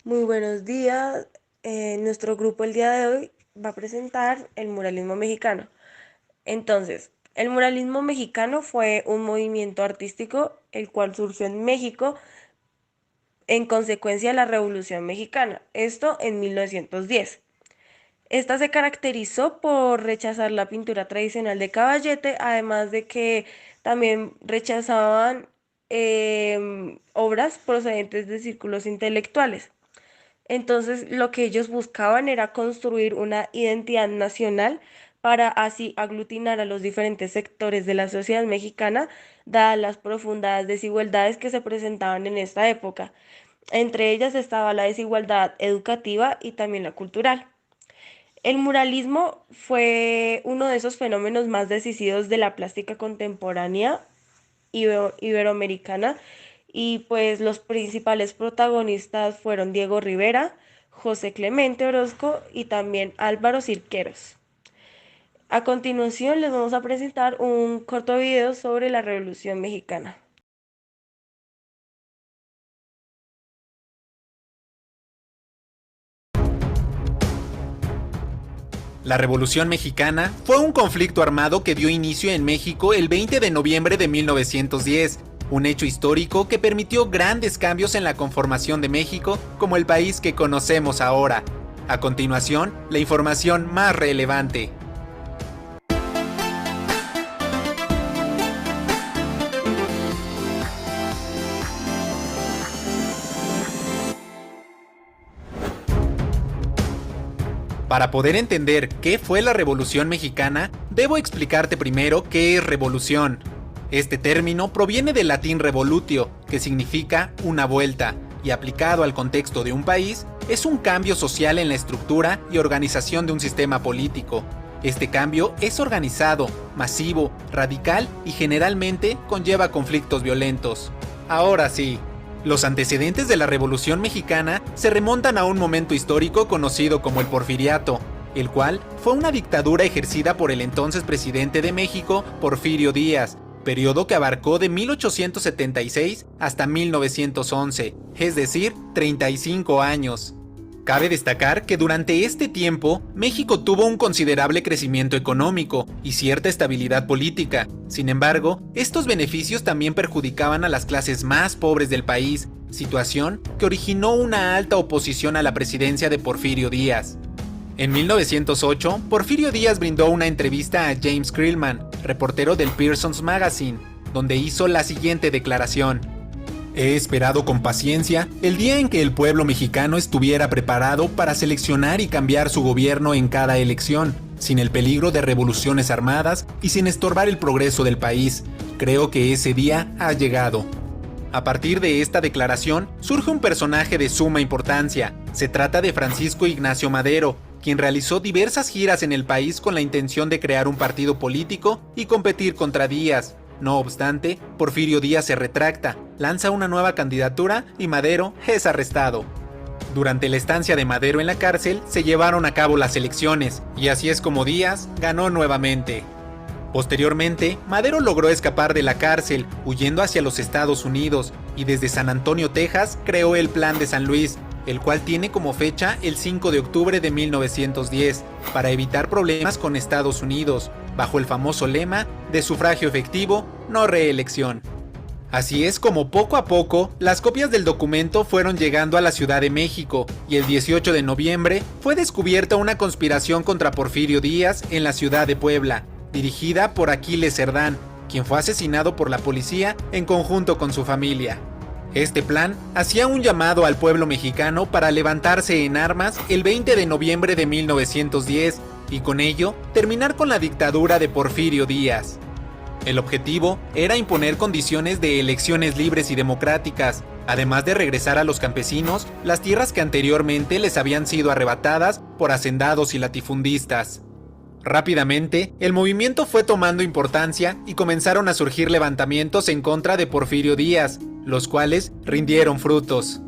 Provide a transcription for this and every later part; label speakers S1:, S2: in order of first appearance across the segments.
S1: Muy buenos días. Nuestro grupo el día de hoy va a presentar el muralismo mexicano. Entonces, el muralismo mexicano fue un movimiento artístico el cual surgió en México en consecuencia de la Revolución Mexicana, esto en 1910. Esta se caracterizó por rechazar la pintura tradicional de caballete, además de que también rechazaban obras procedentes de círculos intelectuales. Entonces, lo que ellos buscaban era construir una identidad nacional para así aglutinar a los diferentes sectores de la sociedad mexicana, dadas las profundas desigualdades que se presentaban en esta época. Entre ellas estaba la desigualdad educativa y también la cultural. El muralismo fue uno de esos fenómenos más decisivos de la plástica contemporánea iberoamericana, y pues los principales protagonistas fueron Diego Rivera, José Clemente Orozco y también Álvaro Cirqueros. A continuación les vamos a presentar un corto video sobre la Revolución Mexicana.
S2: La Revolución Mexicana fue un conflicto armado que dio inicio en México el 20 de noviembre de 1910, un hecho histórico que permitió grandes cambios en la conformación de México como el país que conocemos ahora. A continuación, la información más relevante. Para poder entender qué fue la Revolución Mexicana, debo explicarte primero qué es revolución. Este término proviene del latín revolutio, que significa una vuelta, y aplicado al contexto de un país, es un cambio social en la estructura y organización de un sistema político. Este cambio es organizado, masivo, radical y generalmente conlleva conflictos violentos. Ahora sí, los antecedentes de la Revolución Mexicana se remontan a un momento histórico conocido como el Porfiriato, el cual fue una dictadura ejercida por el entonces presidente de México, Porfirio Díaz, periodo que abarcó de 1876 hasta 1911, es decir, 35 años. Cabe destacar que durante este tiempo, México tuvo un considerable crecimiento económico y cierta estabilidad política. Sin embargo, estos beneficios también perjudicaban a las clases más pobres del país, situación que originó una alta oposición a la presidencia de Porfirio Díaz. En 1908, Porfirio Díaz brindó una entrevista a James Krillman, reportero del Pearson's Magazine, donde hizo la siguiente declaración: "He esperado con paciencia el día en que el pueblo mexicano estuviera preparado para seleccionar y cambiar su gobierno en cada elección, sin el peligro de revoluciones armadas y sin estorbar el progreso del país. Creo que ese día ha llegado". A partir de esta declaración surge un personaje de suma importancia. Se trata de Francisco Ignacio Madero, quien realizó diversas giras en el país con la intención de crear un partido político y competir contra Díaz. No obstante, Porfirio Díaz se retracta, lanza una nueva candidatura y Madero es arrestado. Durante la estancia de Madero en la cárcel se llevaron a cabo las elecciones, y así es como Díaz ganó nuevamente. Posteriormente, Madero logró escapar de la cárcel, huyendo hacia los Estados Unidos, y desde San Antonio, Texas, creó el Plan de San Luis, el cual tiene como fecha el 5 de octubre de 1910, para evitar problemas con Estados Unidos, bajo el famoso lema de sufragio efectivo, no reelección. Así es como poco a poco las copias del documento fueron llegando a la Ciudad de México, y el 18 de noviembre fue descubierta una conspiración contra Porfirio Díaz en la ciudad de Puebla, dirigida por Aquiles Cerdán, quien fue asesinado por la policía en conjunto con su familia. Este plan hacía un llamado al pueblo mexicano para levantarse en armas el 20 de noviembre de 1910 y con ello terminar con la dictadura de Porfirio Díaz. El objetivo era imponer condiciones de elecciones libres y democráticas, además de regresar a los campesinos las tierras que anteriormente les habían sido arrebatadas por hacendados y latifundistas. Rápidamente, el movimiento fue tomando importancia y comenzaron a surgir levantamientos en contra de Porfirio Díaz, los cuales rindieron frutos.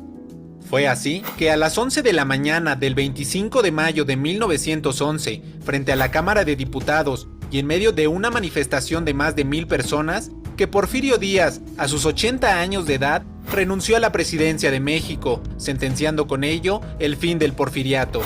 S2: Fue así que a las 11 de la mañana del 25 de mayo de 1911, frente a la Cámara de Diputados y en medio de una manifestación de más de 1000 personas, que Porfirio Díaz, a sus 80 años de edad, renunció a la presidencia de México, sentenciando con ello el fin del porfiriato.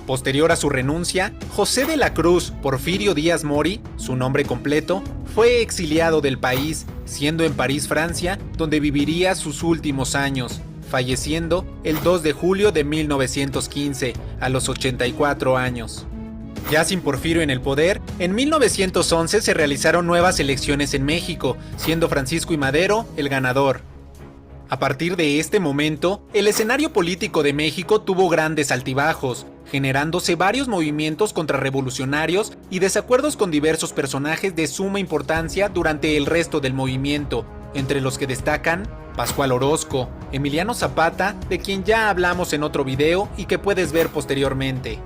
S2: Posterior a su renuncia, José de la Cruz Porfirio Díaz Mori, su nombre completo, fue exiliado del país, siendo en París, Francia, donde viviría sus últimos años, falleciendo el 2 de julio de 1915, a los 84 años. Ya sin Porfirio en el poder, en 1911 se realizaron nuevas elecciones en México, siendo Francisco I. Madero el ganador. A partir de este momento, el escenario político de México tuvo grandes altibajos, generándose varios movimientos contrarrevolucionarios y desacuerdos con diversos personajes de suma importancia durante el resto del movimiento, entre los que destacan Pascual Orozco, Emiliano Zapata, de quien ya hablamos en otro video y que puedes ver posteriormente,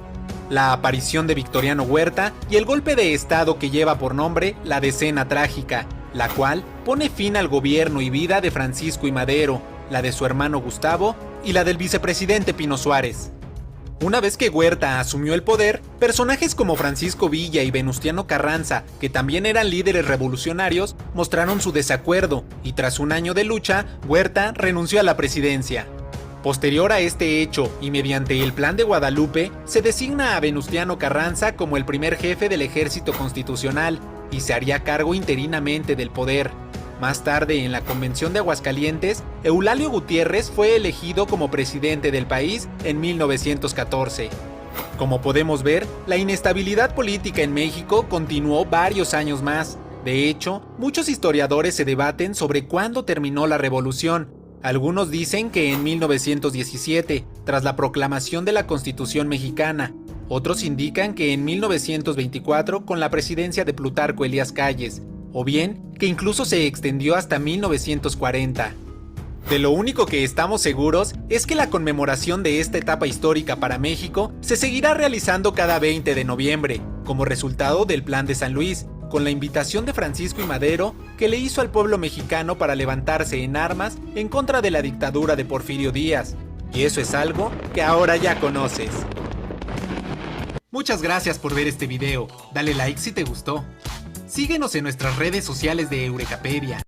S2: la aparición de Victoriano Huerta y el golpe de estado que lleva por nombre la Decena Trágica, la cual pone fin al gobierno y vida de Francisco I. Madero, la de su hermano Gustavo y la del vicepresidente Pino Suárez. Una vez que Huerta asumió el poder, personajes como Francisco Villa y Venustiano Carranza, que también eran líderes revolucionarios, mostraron su desacuerdo y tras un año de lucha, Huerta renunció a la presidencia. Posterior a este hecho y mediante el Plan de Guadalupe, se designa a Venustiano Carranza como el primer jefe del Ejército Constitucional y se haría cargo interinamente del poder. Más tarde, en la Convención de Aguascalientes, Eulalio Gutiérrez fue elegido como presidente del país en 1914. Como podemos ver, la inestabilidad política en México continuó varios años más. De hecho, muchos historiadores se debaten sobre cuándo terminó la revolución. Algunos dicen que en 1917, tras la proclamación de la Constitución mexicana. Otros indican que en 1924 con la presidencia de Plutarco Elías Calles, o bien que incluso se extendió hasta 1940. De lo único que estamos seguros es que la conmemoración de esta etapa histórica para México se seguirá realizando cada 20 de noviembre, como resultado del Plan de San Luis, con la invitación de Francisco I. Madero que le hizo al pueblo mexicano para levantarse en armas en contra de la dictadura de Porfirio Díaz. Y eso es algo que ahora ya conoces. Muchas gracias por ver este video, dale like si te gustó. Síguenos en nuestras redes sociales de Eurekapedia.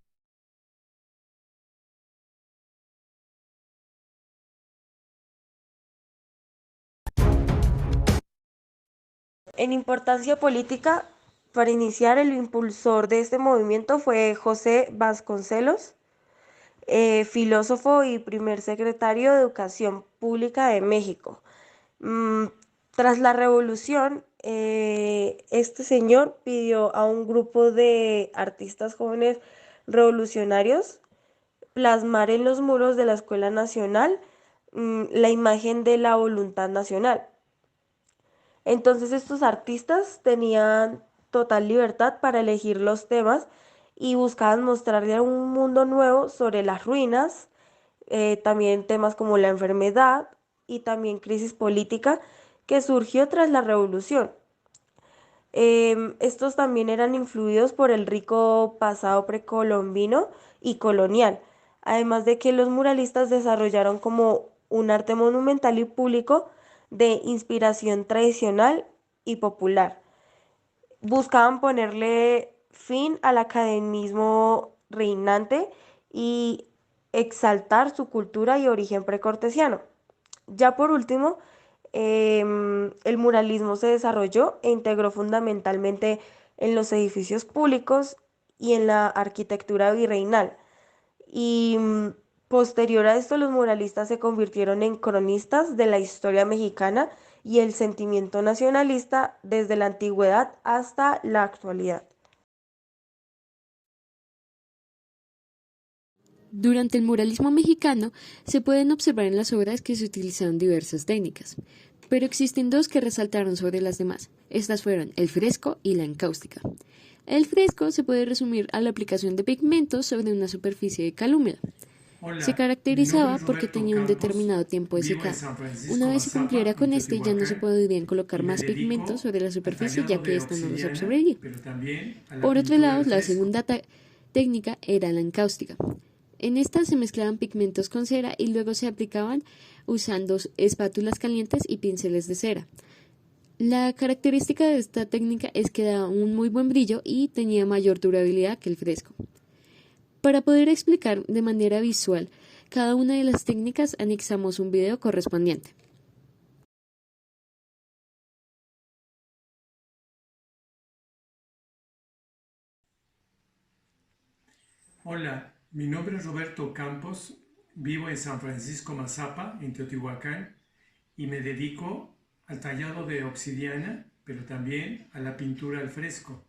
S1: En importancia política, para iniciar, el impulsor de este movimiento fue José Vasconcelos, filósofo y primer secretario de Educación Pública de México. Tras la revolución, este señor pidió a un grupo de artistas jóvenes revolucionarios plasmar en los muros de la Escuela Nacional la imagen de la voluntad nacional. Entonces estos artistas tenían total libertad para elegir los temas y buscaban mostrarle un mundo nuevo sobre las ruinas, también temas como la enfermedad y también crisis política que surgió tras la revolución. Estos también eran influidos por el rico pasado precolombino y colonial, además de que los muralistas desarrollaron como un arte monumental y público de inspiración tradicional y popular. Buscaban ponerle fin al academismo reinante y exaltar su cultura y origen precortesiano. Ya por último, el muralismo se desarrolló e integró fundamentalmente en los edificios públicos y en la arquitectura virreinal. Y posterior a esto, los muralistas se convirtieron en cronistas de la historia mexicana y el sentimiento nacionalista desde la antigüedad hasta la actualidad.
S3: Durante el muralismo mexicano se pueden observar en las obras que se utilizaron diversas técnicas, pero existen dos que resaltaron sobre las demás. Estas fueron el fresco y la encáustica. El fresco se puede resumir a la aplicación de pigmentos sobre una superficie de cal húmeda. Se caracterizaba porque tenía un determinado tiempo de secado. Una vez se cumpliera con este, ya no se podrían colocar más pigmentos sobre la superficie, ya que ésta no los absorbería. Por otro lado, la segunda técnica era la encáustica. En esta se mezclaban pigmentos con cera y luego se aplicaban usando espátulas calientes y pinceles de cera. La característica de esta técnica es que daba un muy buen brillo y tenía mayor durabilidad que el fresco. Para poder explicar de manera visual Cada una de las técnicas anexamos un video correspondiente.
S4: Hola, mi nombre es Roberto Campos, vivo en San Francisco Mazapa, en Teotihuacán, y me dedico al tallado de obsidiana, pero también a la pintura al fresco.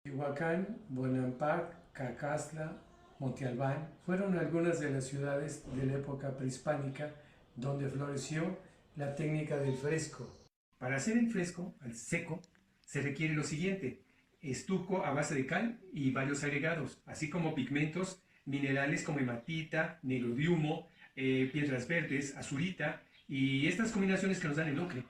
S4: Teotihuacán, Bonampak, Cacazla, Monte Albán fueron algunas de las ciudades de la época prehispánica donde floreció la técnica del fresco. Para hacer el fresco al seco se requiere lo siguiente: estuco a base de cal y varios agregados, así como pigmentos minerales como hematita, negro de humo, piedras verdes, azurita y estas combinaciones que nos dan el ocre.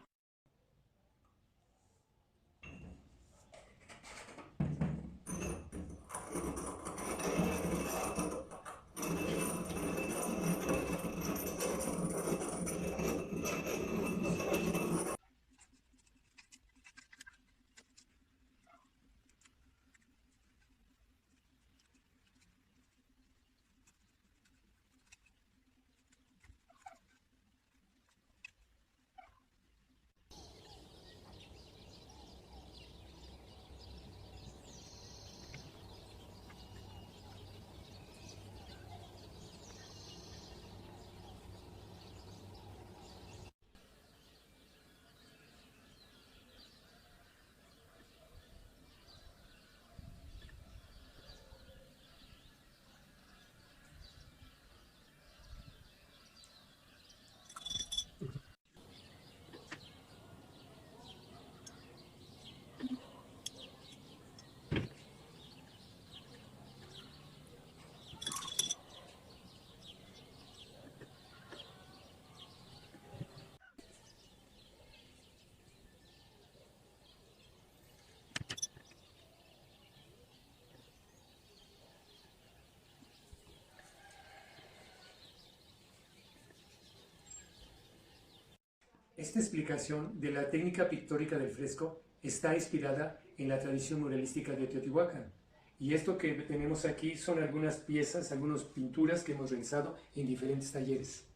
S4: Esta explicación de la técnica pictórica del fresco está inspirada en la tradición muralística de Teotihuacán. Y esto que tenemos aquí son algunas piezas, algunas pinturas que hemos realizado en diferentes talleres.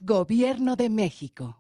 S5: Gobierno de México.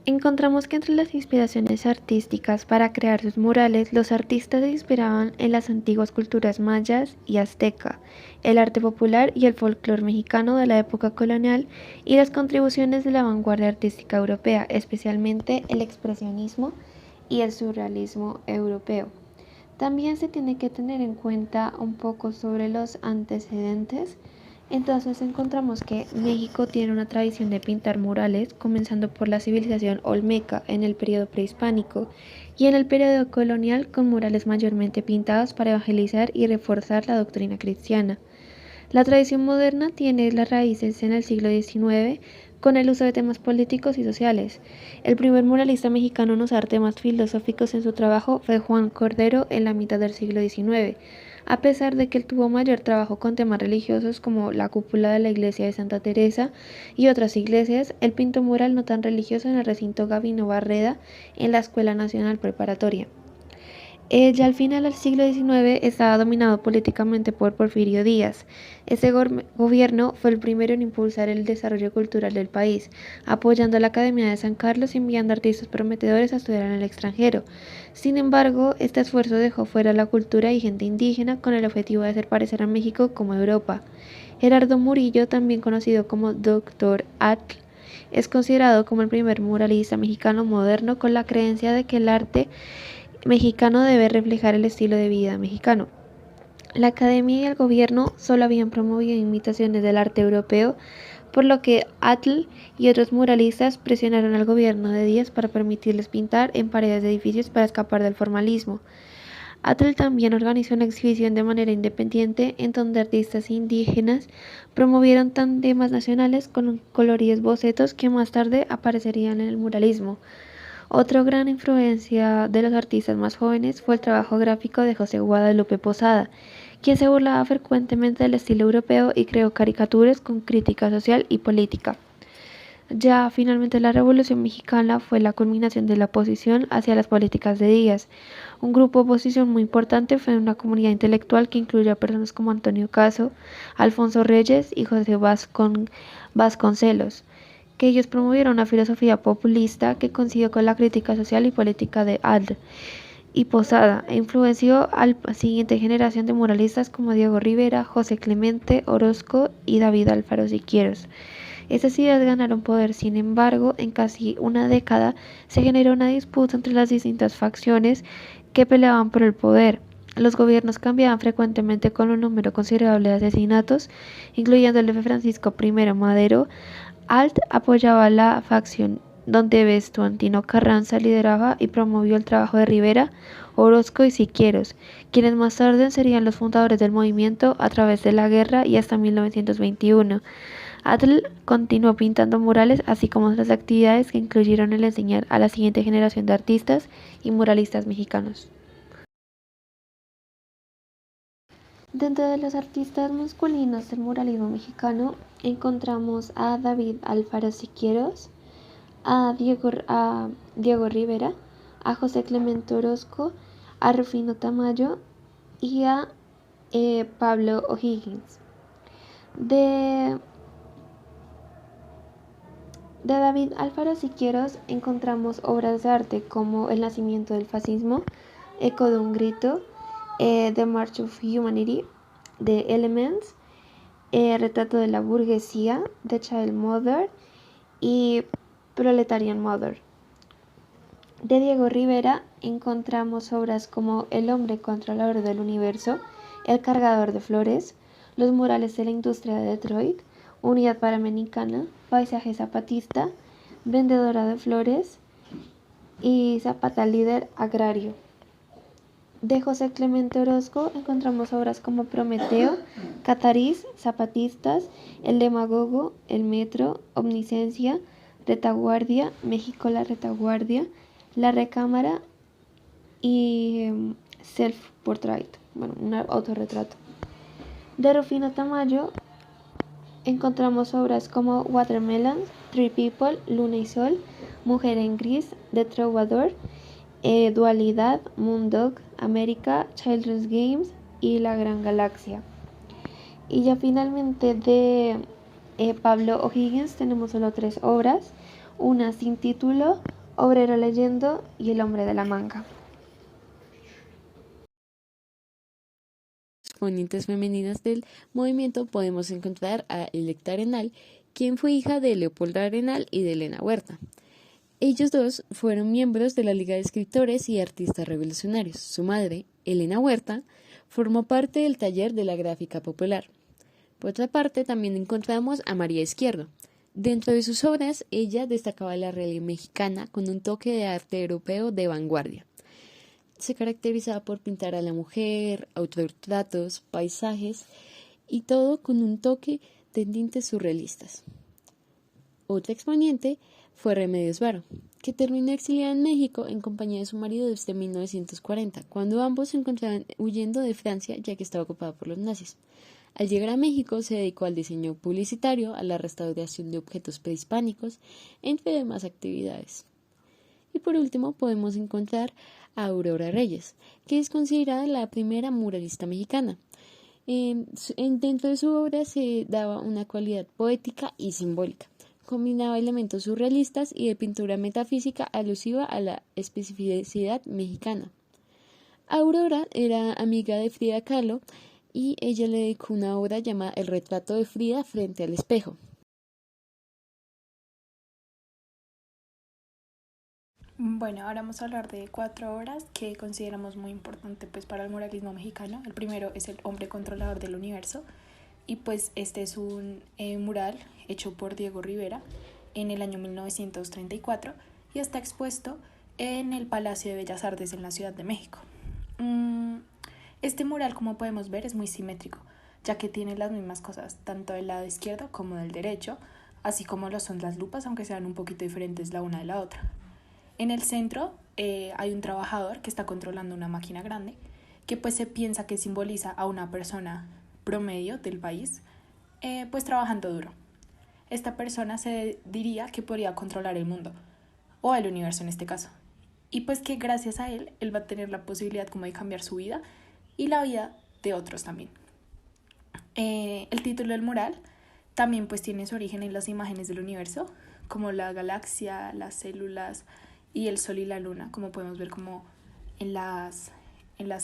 S6: Encontramos que entre las inspiraciones artísticas para crear sus murales, los artistas se inspiraban en las antiguas culturas mayas y azteca, el arte popular y el folclore mexicano de la época colonial y las contribuciones de la vanguardia artística europea, especialmente el expresionismo y el surrealismo europeo. También se tiene que tener en cuenta un poco sobre los antecedentes Entonces encontramos que México tiene una tradición de pintar murales, comenzando por la civilización olmeca en el periodo prehispánico y en el periodo colonial con murales mayormente pintados para evangelizar y reforzar la doctrina cristiana. La tradición moderna tiene las raíces en el siglo XIX con el uso de temas políticos y sociales. El primer muralista mexicano en usar temas filosóficos en su trabajo fue Juan Cordero en la mitad del siglo XIX. A pesar de que él tuvo mayor trabajo con temas religiosos como la cúpula de la iglesia de Santa Teresa y otras iglesias, él pintó un mural no tan religioso en el recinto Gabino Barreda en la Escuela Nacional Preparatoria. Ya al final del siglo XIX estaba dominado políticamente por Porfirio Díaz. Ese gobierno fue el primero en impulsar el desarrollo cultural del país, apoyando a la Academia de San Carlos y enviando artistas prometedores a estudiar en el extranjero. Sin embargo, este esfuerzo dejó fuera la cultura y gente indígena con el objetivo de hacer parecer a México como Europa. Gerardo Murillo, también conocido como Dr. Atl, es considerado como el primer muralista mexicano moderno con la creencia de que el arte mexicano debe reflejar el estilo de vida mexicano. La academia y el gobierno solo habían promovido imitaciones del arte europeo, por lo que Atl y otros muralistas presionaron al gobierno de Díaz para permitirles pintar en paredes de edificios para escapar del formalismo. Atl también organizó una exhibición de manera independiente en donde artistas indígenas promovieron temas nacionales con coloridos bocetos que más tarde aparecerían en el muralismo. Otra gran influencia de los artistas más jóvenes fue el trabajo gráfico de José Guadalupe Posada, quien se burlaba frecuentemente del estilo europeo y creó caricaturas con crítica social y política. Ya finalmente la Revolución Mexicana fue la culminación de la oposición hacia las políticas de Díaz. Un grupo de oposición muy importante fue una comunidad intelectual que incluyó a personas como Antonio Caso, Alfonso Reyes y José Vasconcelos, que ellos promovieron una filosofía populista que coincidió con la crítica social y política de Atl y Posada e influenció a la siguiente generación de muralistas como Diego Rivera, José Clemente Orozco y David Alfaro Siqueiros. Estas ideas ganaron poder, sin embargo, en casi una década se generó una disputa entre las distintas facciones que peleaban por el poder. Los gobiernos cambiaban frecuentemente con un número considerable de asesinatos, incluyendo el de Francisco I. Madero. Alt apoyaba la facción donde Vestuantino Carranza lideraba y promovió el trabajo de Rivera, Orozco y Siqueiros, quienes más tarde serían los fundadores del movimiento a través de la guerra y hasta 1921. Atl continuó pintando murales, así como otras actividades que incluyeron el enseñar a la siguiente generación de artistas y muralistas mexicanos. Dentro de los artistas masculinos del muralismo mexicano encontramos a David Alfaro Siqueiros, a Diego Rivera, a José Clemente Orozco, a Rufino Tamayo y a Pablo O'Higgins. De David Alfaro Siqueiros encontramos obras de arte como El nacimiento del fascismo, Eco de un grito, The March of Humanity, The Elements, Retrato de la burguesía, The Child Mother y Proletarian Mother. De Diego Rivera encontramos obras como El hombre controlador del universo, El cargador de flores, Los murales de la industria de Detroit, Unidad Panamericana, Paisaje zapatista, Vendedora de flores y Zapata líder agrario. De José Clemente Orozco encontramos obras como Prometeo, Catariz, Zapatistas, El demagogo, El metro, Omniscencia, Retaguardia, México la retaguardia, La recámara y Self-portrait, un autorretrato. De Rufino Tamayo encontramos obras como Watermelons, Three People, Luna y Sol, Mujer en gris, The Trovador, Dualidad, Moondog, América, Children's Games y La Gran Galaxia. Y ya finalmente de Pablo O'Higgins tenemos solo 3 obras, una sin título, Obrero leyendo y El hombre de la manga.
S3: Exponentes femeninas del movimiento podemos encontrar a Electra Arenal, quien fue hija de Leopoldo Arenal y de Elena Huerta. Ellos dos fueron miembros de la Liga de Escritores y Artistas Revolucionarios. Su madre, Elena Huerta, formó parte del taller de la gráfica popular. Por otra parte, también encontramos a María Izquierdo. Dentro de sus obras, ella destacaba la realidad mexicana con un toque de arte europeo de vanguardia. Se caracterizaba por pintar a la mujer, autorretratos, paisajes y todo con un toque de tintes surrealistas. Otra exponente fue Remedios Varo, que terminó exiliada en México en compañía de su marido desde 1940, cuando ambos se encontraban huyendo de Francia ya que estaba ocupada por los nazis. Al llegar a México se dedicó al diseño publicitario, a la restauración de objetos prehispánicos, entre demás actividades. Y por último podemos encontrar a Aurora Reyes, que es considerada la primera muralista mexicana. Dentro de su obra se daba una cualidad poética y simbólica. Combinaba elementos surrealistas y de pintura metafísica alusiva a la especificidad mexicana. Aurora era amiga de Frida Kahlo y ella le dedicó una obra llamada El retrato de Frida frente al espejo.
S7: Bueno, ahora vamos a hablar de 4 obras que consideramos muy importantes pues, para el muralismo mexicano. El primero es El hombre controlador del universo y pues este es un mural hecho por Diego Rivera en el año 1934 y está expuesto en el Palacio de Bellas Artes en la Ciudad de México. Este mural, como podemos ver, es muy simétrico, ya que tiene las mismas cosas, tanto del lado izquierdo como del derecho, así como lo son las lupas, aunque sean un poquito diferentes la una de la otra. En el centro hay un trabajador que está controlando una máquina grande, que pues se piensa que simboliza a una persona promedio del país, pues trabajando duro. Esta persona se diría que podría controlar el mundo, o el universo en este caso, y pues que gracias a él va a tener la posibilidad como de cambiar su vida y la vida de otros también. El título del mural también pues tiene su origen en las imágenes del universo, como la galaxia, las células y el sol y la luna, como podemos ver como en las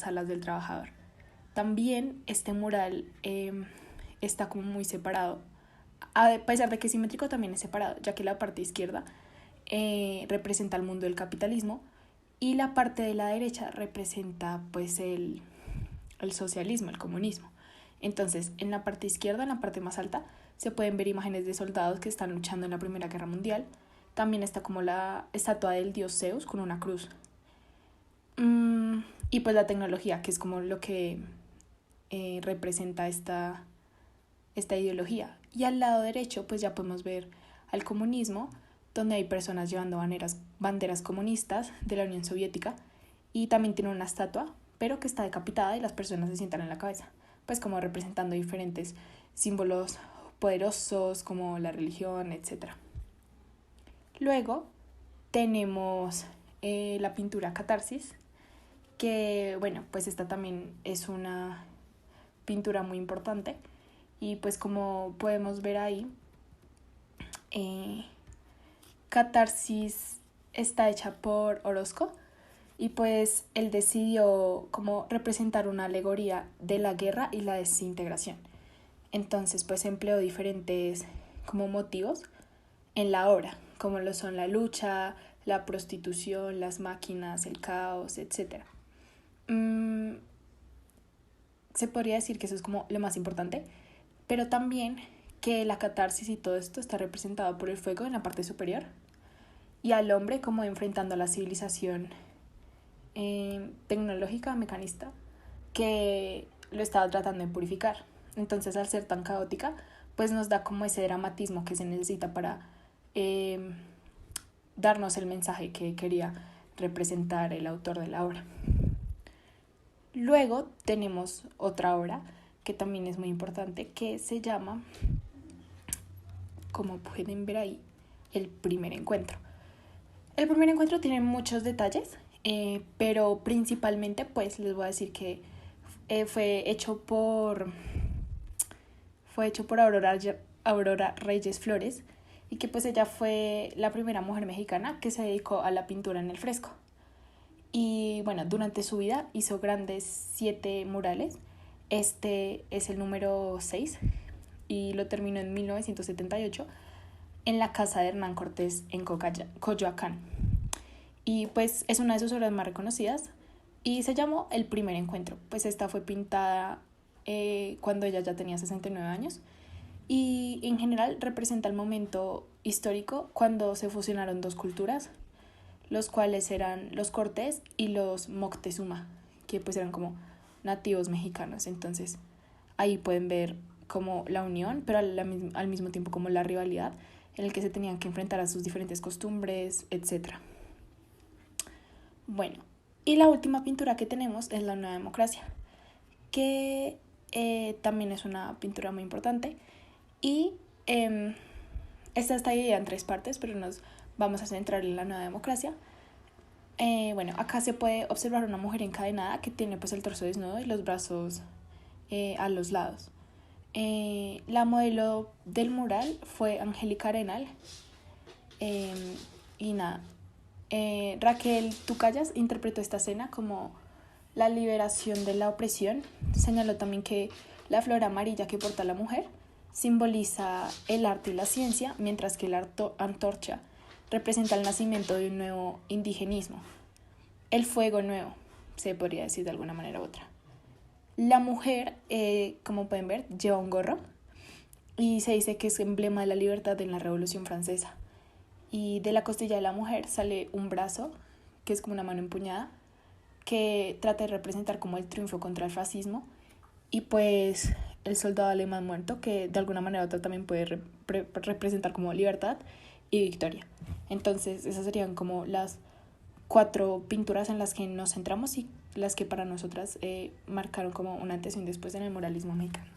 S7: alas del trabajador. También este mural está como muy separado, a pesar de que es simétrico también es separado, ya que la parte izquierda representa el mundo del capitalismo y la parte de la derecha representa pues el socialismo, el comunismo. Entonces, en la parte izquierda, en la parte más alta, se pueden ver imágenes de soldados que están luchando en la Primera Guerra Mundial. También está como la estatua del dios Zeus con una cruz. Y pues la tecnología, que es como lo que representa esta ideología. Y al lado derecho, pues ya podemos ver al comunismo, donde hay personas llevando banderas comunistas de la Unión Soviética. Y también tiene una estatua, pero que está decapitada y las personas se sientan en la cabeza, pues como representando diferentes símbolos poderosos como la religión, etc. Luego tenemos la pintura Catarsis, que bueno, pues esta también es una pintura muy importante y pues como podemos ver ahí, Catarsis está hecha por Orozco y pues él decidió como representar una alegoría de la guerra y la desintegración. Entonces pues empleó diferentes como motivos en la obra, como lo son la lucha, la prostitución, las máquinas, el caos, etc. Se podría decir que eso es como lo más importante, pero también que la catarsis y todo esto está representado por el fuego en la parte superior y al hombre como enfrentando a la civilización tecnológica, mecanista, que lo estaba tratando de purificar. Entonces, al ser tan caótica, pues nos da como ese dramatismo que se necesita para darnos el mensaje que quería representar el autor de la obra. Luego tenemos otra obra que también es muy importante, que se llama, como pueden ver ahí, El primer encuentro. El primer encuentro tiene muchos detalles, pero principalmente pues les voy a decir que fue hecho por Aurora Reyes Flores, y que pues ella fue la primera mujer mexicana que se dedicó a la pintura en el fresco. Y bueno, durante su vida hizo grandes 7 murales. Este es el número 6 y lo terminó en 1978 en la casa de Hernán Cortés en Coyoacán. Y pues es una de sus obras más reconocidas y se llamó El primer encuentro. Pues esta fue pintada cuando ella ya tenía 69 años. Y en general representa el momento histórico cuando se fusionaron dos culturas, los cuales eran los Cortés y los Moctezuma, que pues eran como nativos mexicanos. Entonces ahí pueden ver como la unión, pero al mismo tiempo como la rivalidad en el que se tenían que enfrentar a sus diferentes costumbres, etc. Bueno, y la última pintura que tenemos es la Nueva Democracia, que también es una pintura muy importante y esta está dividida en 3 partes, pero nos vamos a centrar en la Nueva Democracia. Bueno, acá se puede observar una mujer encadenada que tiene pues el torso desnudo y los brazos a los lados. La modelo del mural fue Angélica Arenal. Y nada, Raquel Tucallas interpretó esta escena como la liberación de la opresión. Señaló también que la flor amarilla que porta la mujer simboliza el arte y la ciencia, mientras que la antorcha representa el nacimiento de un nuevo indigenismo. El fuego nuevo, se podría decir de alguna manera u otra. La mujer, como pueden ver, lleva un gorro y se dice que es emblema de la libertad en la Revolución Francesa. Y de la costilla de la mujer sale un brazo, que es como una mano empuñada, que trata de representar como el triunfo contra el fascismo. Y pues el soldado alemán muerto, que de alguna manera u otra también puede representar como libertad y victoria. Entonces esas serían como las 4 pinturas en las que nos centramos y las que para nosotras marcaron como un antes y un después en el muralismo mexicano.